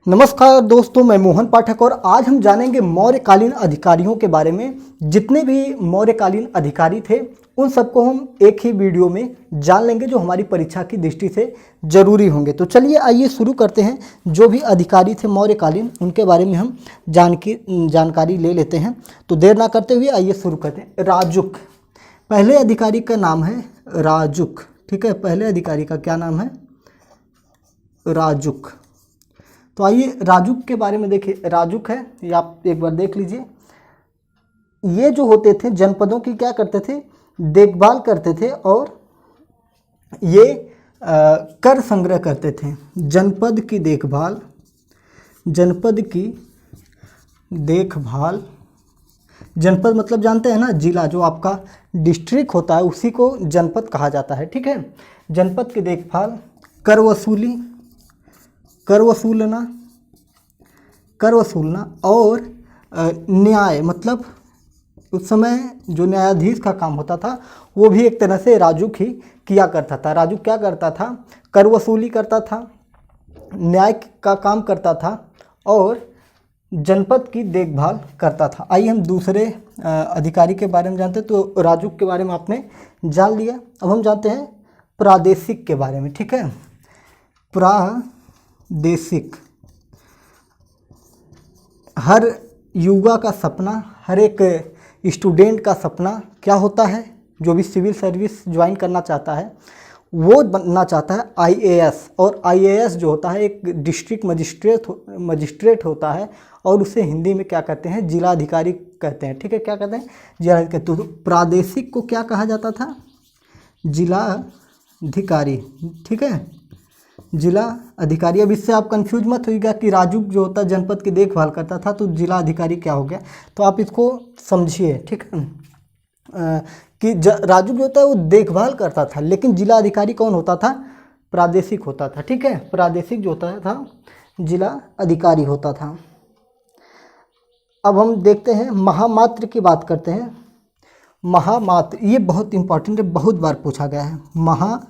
नमस्कार दोस्तों, मैं मोहन पाठक और आज हम जानेंगे मौर्यकालीन अधिकारियों के बारे में। जितने भी मौर्यकालीन अधिकारी थे उन सबको हम एक ही वीडियो में जान लेंगे जो हमारी परीक्षा की दृष्टि से ज़रूरी होंगे। तो चलिए आइए शुरू करते हैं। जो भी अधिकारी थे मौर्यकालीन उनके बारे में हम जानकारी ले लेते हैं। तो देर ना करते हुए आइए शुरू करते हैं। राजुक, पहले अधिकारी का नाम है राजुक। ठीक है, पहले अधिकारी का क्या नाम है? राजुक। तो आइए राजुक के बारे में देखिए। राजुक है, ये आप एक बार देख लीजिए। ये जो होते थे जनपदों की क्या करते थे? देखभाल करते थे और ये कर संग्रह करते थे। जनपद की देखभाल, जनपद की देखभाल, जनपद मतलब जानते हैं ना, जिला, जो आपका डिस्ट्रिक्ट होता है उसी को जनपद कहा जाता है। ठीक है, जनपद की देखभाल, कर वसूली, कर वसूलना और न्याय, मतलब उस समय जो न्यायाधीश का काम होता था वो भी एक तरह से राजुक ही किया करता था। राजुक क्या करता था? कर वसूली करता था, न्याय का काम करता था और जनपद की देखभाल करता था। आइए हम दूसरे अधिकारी के बारे में जानते हैं। तो राजुक के बारे में आपने जान लिया। अब हम जानते हैं प्रादेशिक के बारे में। ठीक है, प्रादेशिक, हर युवा का सपना, हर एक स्टूडेंट का सपना क्या होता है? जो भी सिविल सर्विस ज्वाइन करना चाहता है वो बनना चाहता है आईएएस। और आईएएस जो होता है एक डिस्ट्रिक्ट मजिस्ट्रेट होता है और उसे हिंदी में क्या कहते हैं? जिलाधिकारी कहते हैं। ठीक है, क्या कहते हैं? जिलाधिकारी। तो प्रादेशिक को क्या कहा जाता था? जिलाधिकारी। ठीक है, जिला अधिकारी। अब इससे आप कंफ्यूज मत होइएगा कि राजुक जो होता है जनपद की देखभाल करता था तो जिला अधिकारी क्या हो गया। तो आप इसको समझिए। ठीक है, कि राजुक जो होता है वो देखभाल करता था, लेकिन जिला अधिकारी कौन होता था? प्रादेशिक होता था। ठीक है, प्रादेशिक जो होता था जिला अधिकारी होता था। अब हम देखते हैं महामात्र की बात करते हैं। महामात्र, ये बहुत इंपॉर्टेंट है, बहुत बार पूछा गया है। महामात्र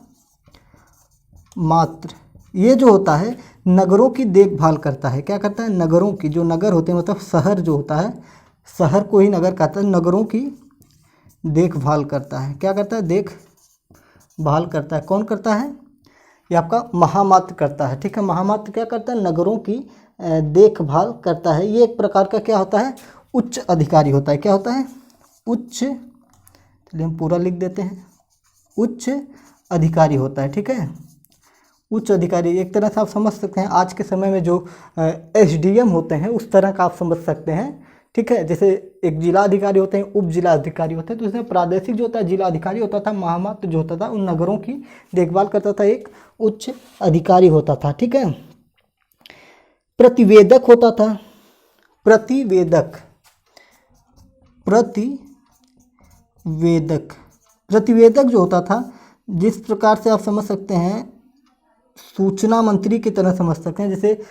ये जो होता है नगरों की देखभाल करता है। क्या करता है? नगरों की, जो नगर होते हैं मतलब शहर जो होता है, शहर को ही नगर कहता है, नगरों की देखभाल करता है। क्या करता है? देखभाल करता है। कौन करता है? ये आपका महामात्र करता है। ठीक है, महामात्र क्या करता है? नगरों की देखभाल करता है। ये एक प्रकार का क्या होता है? उच्च अधिकारी होता है। क्या होता है? उच्च, चलिए हम पूरा लिख देते हैं, उच्च अधिकारी होता है। ठीक है, उच्च अधिकारी एक तरह से आप समझ सकते हैं आज के समय में जो एसडीएम होते हैं उस तरह का आप समझ सकते हैं। ठीक है, जैसे एक जिला अधिकारी होते हैं, उप जिला अधिकारी होते हैं, तो इसमें प्रादेशिक जो होता है जिला अधिकारी होता था, महामात्र जो होता था उन नगरों की देखभाल करता था, एक उच्च अधिकारी होता था। ठीक है, प्रतिवेदक होता था। प्रतिवेदक, प्रतिवेदक जो होता था, जिस प्रकार से आप समझ सकते हैं सूचना मंत्री की तरह समझ सकते हैं। जैसे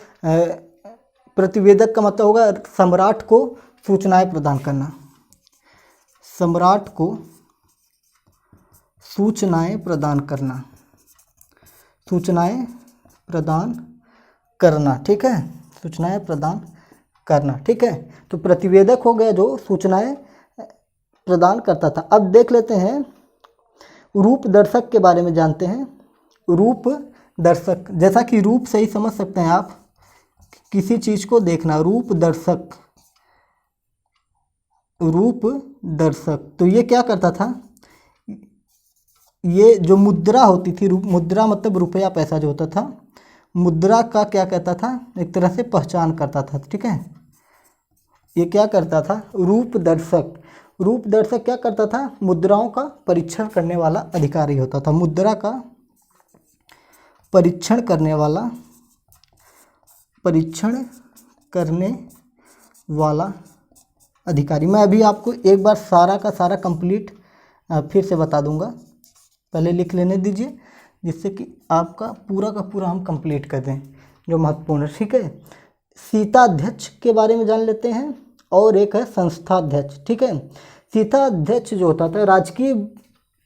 प्रतिवेदक का मतलब होगा सम्राट को सूचनाएं प्रदान करना, सम्राट को सूचनाएं प्रदान करना, सूचनाएं प्रदान करना। ठीक है, सूचनाएं प्रदान करना। ठीक है, तो प्रतिवेदक हो गया जो सूचनाएं प्रदान करता था। अब देख लेते हैं रूप दर्शक के बारे में जानते हैं। रूप दर्शक, जैसा कि रूप से ही समझ सकते हैं आप, किसी चीज को देखना, रूप दर्शक, रूप दर्शक। तो ये क्या करता था? ये जो मुद्रा होती थी, मुद्रा मतलब रुपया पैसा जो होता था, मुद्रा का क्या कहता था? एक तरह से पहचान करता था। ठीक है, ये क्या करता था? रूप दर्शक। रूप दर्शक क्या करता था? मुद्राओं का परीक्षण करने वाला अधिकारी होता था। मुद्रा का परीक्षण करने वाला अधिकारी। मैं अभी आपको एक बार सारा का सारा कंप्लीट फिर से बता दूंगा, पहले लिख लेने दीजिए जिससे कि आपका पूरा का पूरा हम कंप्लीट कर दें जो महत्वपूर्ण है। ठीक है, सीताध्यक्ष के बारे में जान लेते हैं और एक है संस्थाध्यक्ष। ठीक है, सीताध्यक्ष जो होता था राजकीय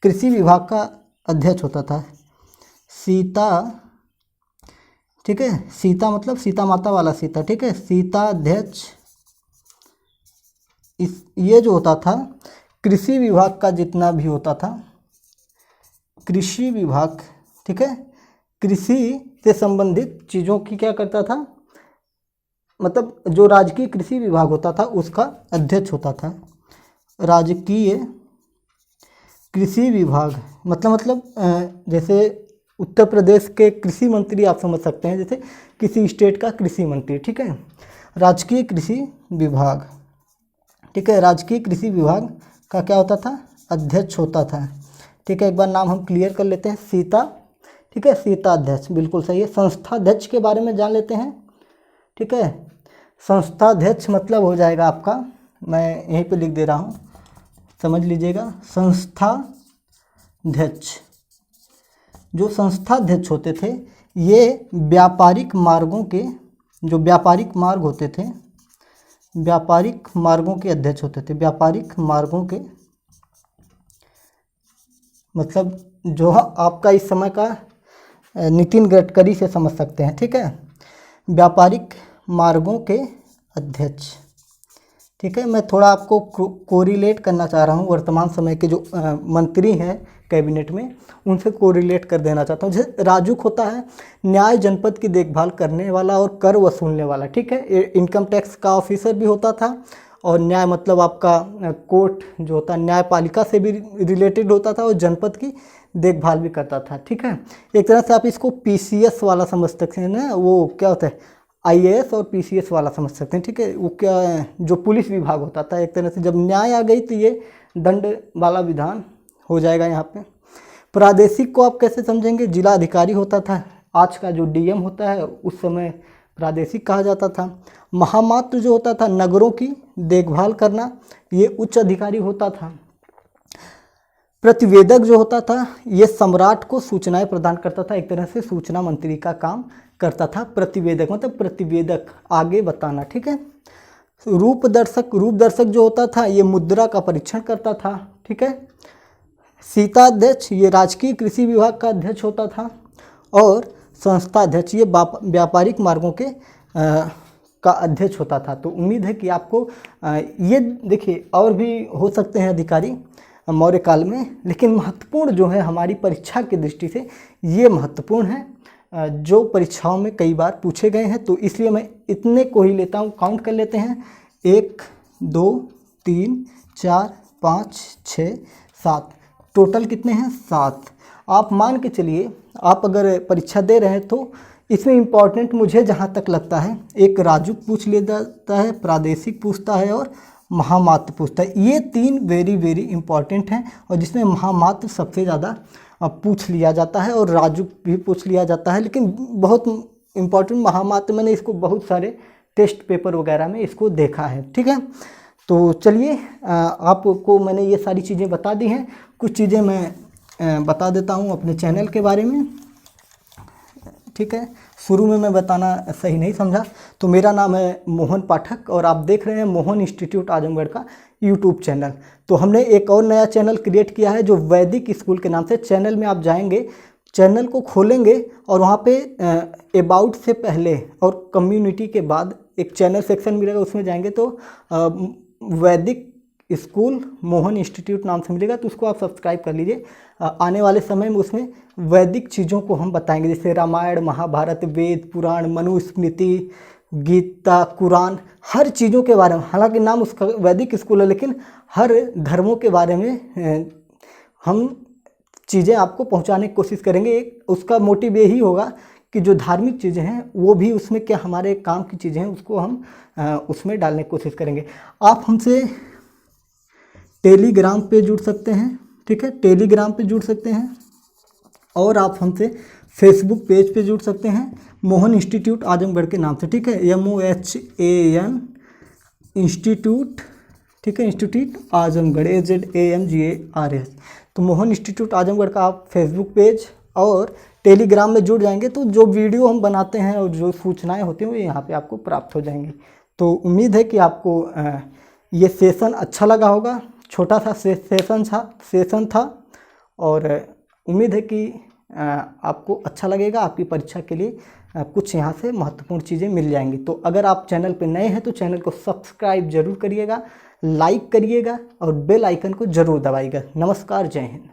कृषि विभाग का अध्यक्ष होता था। सीता ठीक है। सीता मतलब सीता माता वाला सीता, ठीक है। सीताध्यक्ष ये जो होता था कृषि विभाग का जितना भी होता था, कृषि विभाग, ठीक है, कृषि से संबंधित चीज़ों की क्या करता था, मतलब जो राजकीय कृषि विभाग होता था उसका अध्यक्ष होता था। राजकीय कृषि विभाग मतलब जैसे उत्तर प्रदेश के कृषि मंत्री आप समझ सकते हैं, जैसे किसी स्टेट का कृषि मंत्री, ठीक है। राजकीय कृषि विभाग, ठीक है, राजकीय कृषि विभाग का क्या होता था, अध्यक्ष होता था, ठीक है। एक बार नाम हम क्लियर कर लेते हैं, सीता, ठीक है, सीता अध्यक्ष, बिल्कुल सही है। संस्थाध्यक्ष के बारे में जान लेते हैं, ठीक है। संस्थाध्यक्ष मतलब हो जाएगा आपका, मैं यहीं पे लिख दे रहा हूँ, समझ लीजिएगा। संस्थाध्यक्ष, जो संस्थाध्यक्ष होते थे ये व्यापारिक मार्गों के, जो व्यापारिक मार्ग होते थे, व्यापारिक मार्गों के अध्यक्ष होते थे। व्यापारिक मार्गों के मतलब जो आपका इस समय का नितिन गडकरी से समझ सकते हैं, ठीक है। व्यापारिक मार्गों के अध्यक्ष, ठीक है। मैं थोड़ा आपको कोरिलेट करना चाह रहा हूँ वर्तमान समय के जो मंत्री हैं कैबिनेट में, उनसे कोरिलेट कर देना चाहता हूँ। जैसे राजूक होता है न्याय जनपद की देखभाल करने वाला और कर वसूलने वाला, ठीक है। इनकम टैक्स का ऑफिसर भी होता था, और न्याय मतलब आपका कोर्ट जो होता है न्यायपालिका से भी रिलेटेड होता था, और जनपद की देखभाल भी करता था, ठीक है। एक तरह से आप इसको पीसीएस वाला समझ सकते हैं ना, वो क्या होता है आईएएस और पीसीएस वाला समझ सकते हैं, ठीक है। वो क्या है, जो पुलिस विभाग होता था एक तरह से। जब न्याय आ गई तो ये दंड वाला विधान हो जाएगा यहाँ पे। प्रादेशिक को आप कैसे समझेंगे, जिला अधिकारी होता था, आज का जो डीएम होता है उस समय प्रादेशिक कहा जाता था। महामात्र जो होता था नगरों की देखभाल करना, ये उच्च अधिकारी होता था। प्रतिवेदक जो होता था ये सम्राट को सूचनाएं प्रदान करता था, एक तरह से सूचना मंत्री का काम करता था प्रतिवेदक, मतलब प्रतिवेदक आगे बताना, ठीक है। रूपदर्शक, रूपदर्शक जो होता था ये मुद्रा का परीक्षण करता था, ठीक है। सीताध्यक्ष ये राजकीय कृषि विभाग का अध्यक्ष होता था, और संस्थाध्यक्ष ये व्यापारिक मार्गों के का अध्यक्ष होता था। तो उम्मीद है कि आपको ये देखिए और भी हो सकते हैं अधिकारी मौर्य काल में, लेकिन महत्वपूर्ण जो है हमारी परीक्षा की दृष्टि से ये महत्वपूर्ण है जो परीक्षाओं में कई बार पूछे गए हैं। तो इसलिए मैं इतने को ही लेता हूँ, काउंट कर लेते हैं 1 2 3 4 5 6 7, टोटल कितने हैं 7। आप मान के चलिए आप अगर परीक्षा दे रहे हैं तो इसमें इम्पॉर्टेंट मुझे जहाँ तक लगता है एक राजूक पूछ लिया जाता है, प्रादेशिक पूछता है और महामात्र पूछता है। ये 3 वेरी वेरी इंपॉर्टेंट हैं, और जिसमें महामात्र सबसे ज़्यादा पूछ लिया जाता है और राजूक भी पूछ लिया जाता है। लेकिन बहुत इम्पॉर्टेंट महामात्र, मैंने इसको बहुत सारे टेस्ट पेपर वगैरह में इसको देखा है, ठीक है। तो चलिए आपको मैंने ये सारी चीज़ें बता दी हैं। कुछ चीज़ें मैं बता देता हूँ अपने चैनल के बारे में, ठीक है। शुरू में मैं बताना सही नहीं समझा। तो मेरा नाम है मोहन पाठक और आप देख रहे हैं मोहन इंस्टीट्यूट आजमगढ़ का यूट्यूब चैनल। तो हमने एक और नया चैनल क्रिएट किया है जो वैदिक स्कूल के नाम से। चैनल में आप जाएंगे, चैनल को खोलेंगे और वहाँ पे अबाउट से पहले और कम्युनिटी के बाद एक चैनल सेक्शन मिलेगा, उसमें जाएंगे तो वैदिक स्कूल मोहन इंस्टीट्यूट नाम से मिलेगा, तो उसको आप सब्सक्राइब कर लीजिए। आने वाले समय में उसमें वैदिक चीज़ों को हम बताएंगे, जैसे रामायण, महाभारत, वेद, पुराण, मनुस्मृति, गीता, कुरान, हर चीज़ों के बारे में। हालांकि नाम उसका वैदिक स्कूल है, लेकिन हर धर्मों के बारे में हम चीज़ें आपको पहुंचाने की कोशिश करेंगे। एक उसका मोटिव यही होगा कि जो धार्मिक चीज़ें हैं वो भी उसमें क्या हमारे काम की चीज़ें हैं उसको हम उसमें डालने की कोशिश करेंगे। आप हमसे टेलीग्राम पे जुड़ सकते हैं, ठीक है, टेलीग्राम पे जुड़ सकते हैं, और आप हमसे फेसबुक पेज पे जुड़ सकते हैं मोहन इंस्टीट्यूट आजमगढ़ के नाम से, ठीक है, MOHAN इंस्टीट्यूट, ठीक है, इंस्टीट्यूट आजमगढ़ AZAMGARS। तो मोहन इंस्टीट्यूट आजमगढ़ का आप फेसबुक पेज और टेलीग्राम में जुड़ जाएंगे तो जो वीडियो हम बनाते हैं और जो सूचनाएं होती हैं वो यहाँ पे आपको प्राप्त हो जाएंगी। तो उम्मीद है कि आपको ये सेशन अच्छा लगा होगा। छोटा सा सेशन था और उम्मीद है कि आपको अच्छा लगेगा, आपकी परीक्षा के लिए कुछ यहाँ से महत्वपूर्ण चीज़ें मिल जाएंगी। तो अगर आप चैनल पर नए हैं तो चैनल को सब्सक्राइब जरूर करिएगा, लाइक करिएगा और बेल आइकन को जरूर दबाइएगा। नमस्कार, जय हिंद।